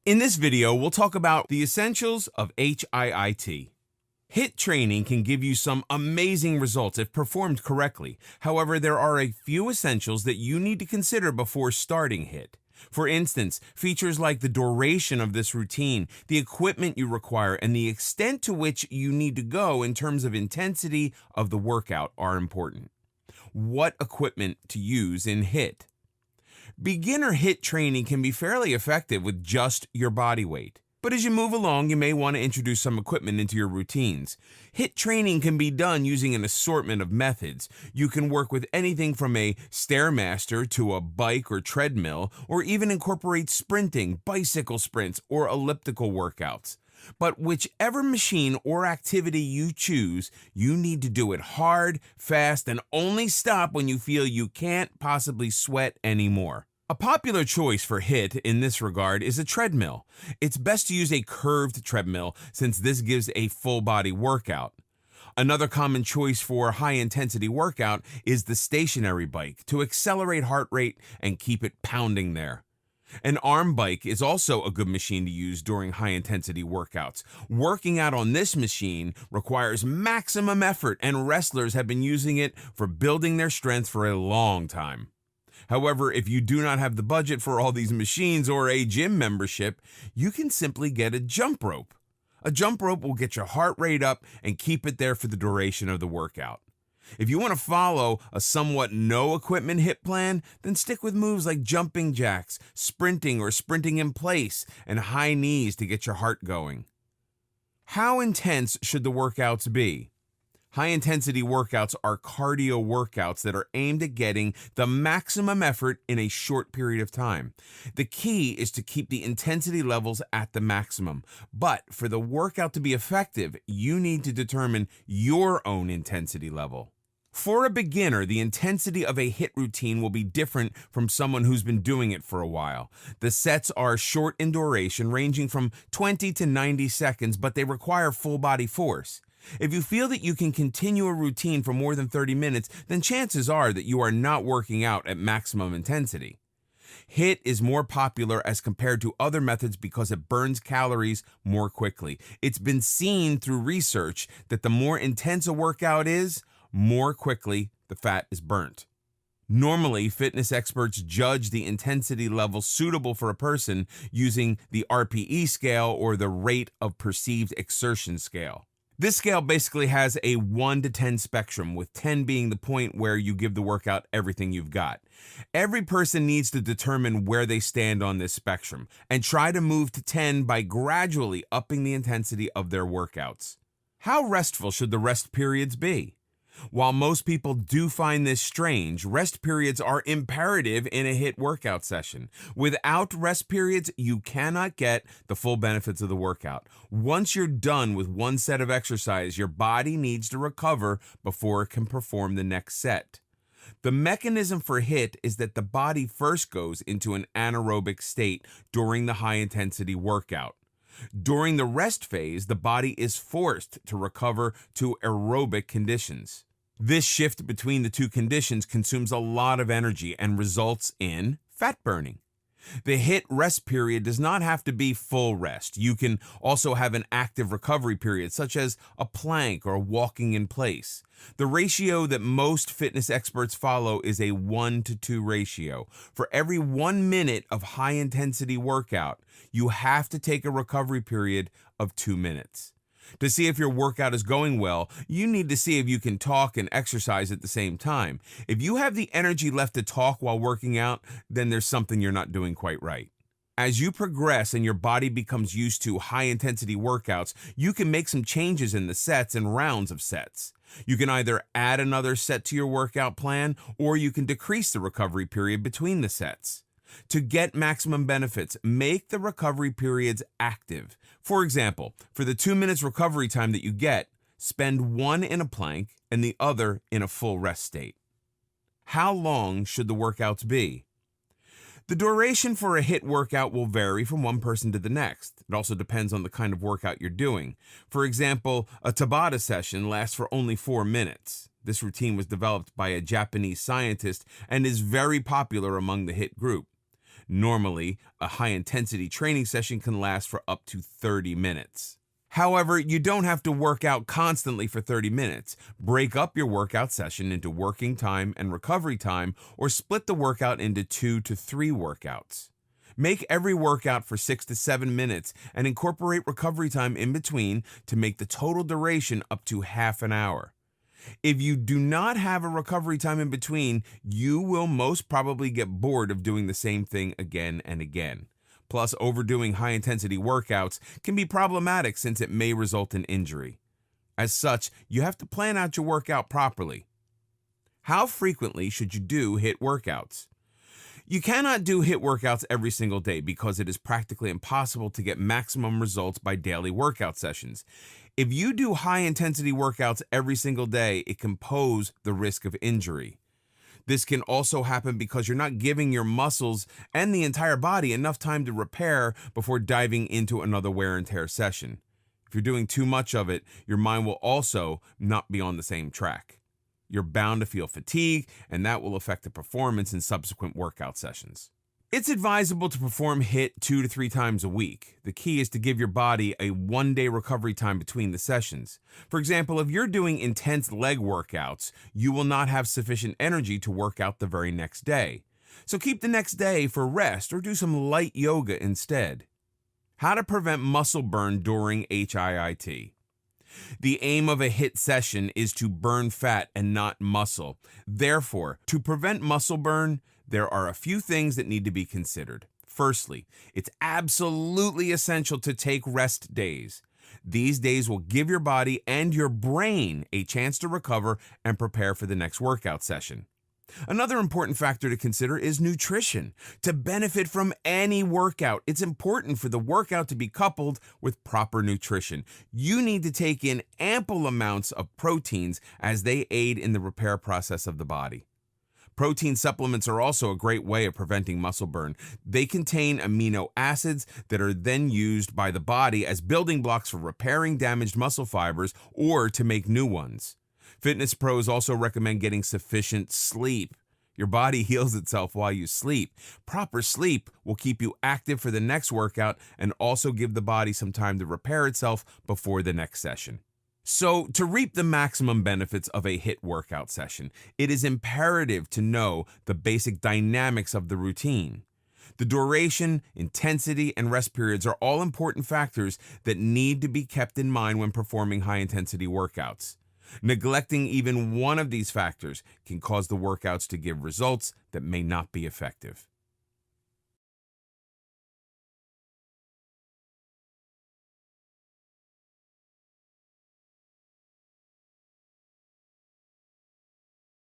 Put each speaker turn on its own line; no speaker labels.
In this video, we'll talk about the essentials of HIIT. HIIT training can give you some amazing results if performed correctly. However, there are a few essentials that you need to consider before starting HIIT. For instance, features like the duration of this routine, the equipment you require, and the extent to which you need to go in terms of intensity of the workout are important. What equipment to use in HIIT? Beginner HIIT training can be fairly effective with just your body weight. But as you move along, you may want to introduce some equipment into your routines. HIIT training can be done using an assortment of methods. You can work with anything from a Stairmaster to a bike or treadmill, or even incorporate sprinting, bicycle sprints, or elliptical workouts. But whichever machine or activity you choose, you need to do it hard, fast, and only stop when you feel you can't possibly sweat anymore. A popular choice for HIIT in this regard is a treadmill. It's best to use a curved treadmill since this gives a full body workout. Another common choice for high-intensity workout is the stationary bike to accelerate heart rate and keep it pounding there. An arm bike is also a good machine to use during high-intensity workouts. Working out on this machine requires maximum effort, and wrestlers have been using it for building their strength for a long time. However, if you do not have the budget for all these machines or a gym membership, you can simply get a jump rope. A jump rope will get your heart rate up and keep it there for the duration of the workout. If you want to follow a somewhat no-equipment HIIT plan, then stick with moves like jumping jacks, sprinting or sprinting in place, and high knees to get your heart going. How intense should the workouts be? High-intensity workouts are cardio workouts that are aimed at getting the maximum effort in a short period of time. The key is to keep the intensity levels at the maximum. But for the workout to be effective, you need to determine your own intensity level. For a beginner, the intensity of a HIIT routine will be different from someone who's been doing it for a while. The sets are short in duration, ranging from 20 to 90 seconds, but they require full body force. If you feel that you can continue a routine for more than 30 minutes, then chances are that you are not working out at maximum intensity. HIIT is more popular as compared to other methods because it burns calories more quickly. It's been seen through research that the more intense a workout is, more quickly the fat is burnt. Normally, fitness experts judge the intensity level suitable for a person using the RPE scale or the rate of perceived exertion scale. This scale basically has a 1 to 10 spectrum, with 10 being the point where you give the workout everything you've got. Every person needs to determine where they stand on this spectrum and try to move to 10 by gradually upping the intensity of their workouts. How restful should the rest periods be? While most people do find this strange, rest periods are imperative in a HIIT workout session. Without rest periods, you cannot get the full benefits of the workout. Once you're done with one set of exercise, your body needs to recover before it can perform the next set. The mechanism for HIIT is that the body first goes into an anaerobic state during the high-intensity workout. During the rest phase, the body is forced to recover to aerobic conditions. This shift between the two conditions consumes a lot of energy and results in fat burning. The HIIT rest period does not have to be full rest. You can also have an active recovery period, such as a plank or walking in place. The ratio that most fitness experts follow is a 1-to-2 ratio. For every 1 minute of high-intensity workout, you have to take a recovery period of 2 minutes. To see if your workout is going well, you need to see if you can talk and exercise at the same time. If you have the energy left to talk while working out, then there's something you're not doing quite right. As you progress and your body becomes used to high-intensity workouts, you can make some changes in the sets and rounds of sets. You can either add another set to your workout plan, or you can decrease the recovery period between the sets. To get maximum benefits, make the recovery periods active. For example, for the 2 minutes recovery time that you get, spend one in a plank and the other in a full rest state. How long should the workouts be? The duration for a HIIT workout will vary from one person to the next. It also depends on the kind of workout you're doing. For example, a Tabata session lasts for only 4 minutes. This routine was developed by a Japanese scientist and is very popular among the HIIT group. Normally, a high-intensity training session can last for up to 30 minutes. However, you don't have to work out constantly for 30 minutes. Break up your workout session into working time and recovery time, or split the workout into 2 to 3 workouts. Make every workout for 6 to 7 minutes and incorporate recovery time in between to make the total duration up to half an hour. If you do not have a recovery time in between, you will most probably get bored of doing the same thing again and again. Plus, overdoing high-intensity workouts can be problematic since it may result in injury. As such, you have to plan out your workout properly. How frequently should you do HIIT workouts? You cannot do HIIT workouts every single day because it is practically impossible to get maximum results by daily workout sessions. If you do high-intensity workouts every single day, it can pose the risk of injury. This can also happen because you're not giving your muscles and the entire body enough time to repair before diving into another wear and tear session. If you're doing too much of it, your mind will also not be on the same track. You're bound to feel fatigue, and that will affect the performance in subsequent workout sessions. It's advisable to perform HIIT 2 to 3 times a week. The key is to give your body a 1-day recovery time between the sessions. For example, if you're doing intense leg workouts, you will not have sufficient energy to work out the very next day. So keep the next day for rest or do some light yoga instead. How to prevent muscle burn during HIIT. The aim of a HIIT session is to burn fat and not muscle. Therefore, to prevent muscle burn, there are a few things that need to be considered. Firstly, it's absolutely essential to take rest days. These days will give your body and your brain a chance to recover and prepare for the next workout session. Another important factor to consider is nutrition. To benefit from any workout, it's important for the workout to be coupled with proper nutrition. You need to take in ample amounts of proteins as they aid in the repair process of the body. Protein supplements are also a great way of preventing muscle burn. They contain amino acids that are then used by the body as building blocks for repairing damaged muscle fibers or to make new ones. Fitness pros also recommend getting sufficient sleep. Your body heals itself while you sleep. Proper sleep will keep you active for the next workout and also give the body some time to repair itself before the next session. So, to reap the maximum benefits of a HIIT workout session, it is imperative to know the basic dynamics of the routine. The duration, intensity, and rest periods are all important factors that need to be kept in mind when performing high-intensity workouts. Neglecting even one of these factors can cause the workouts to give results that may not be effective.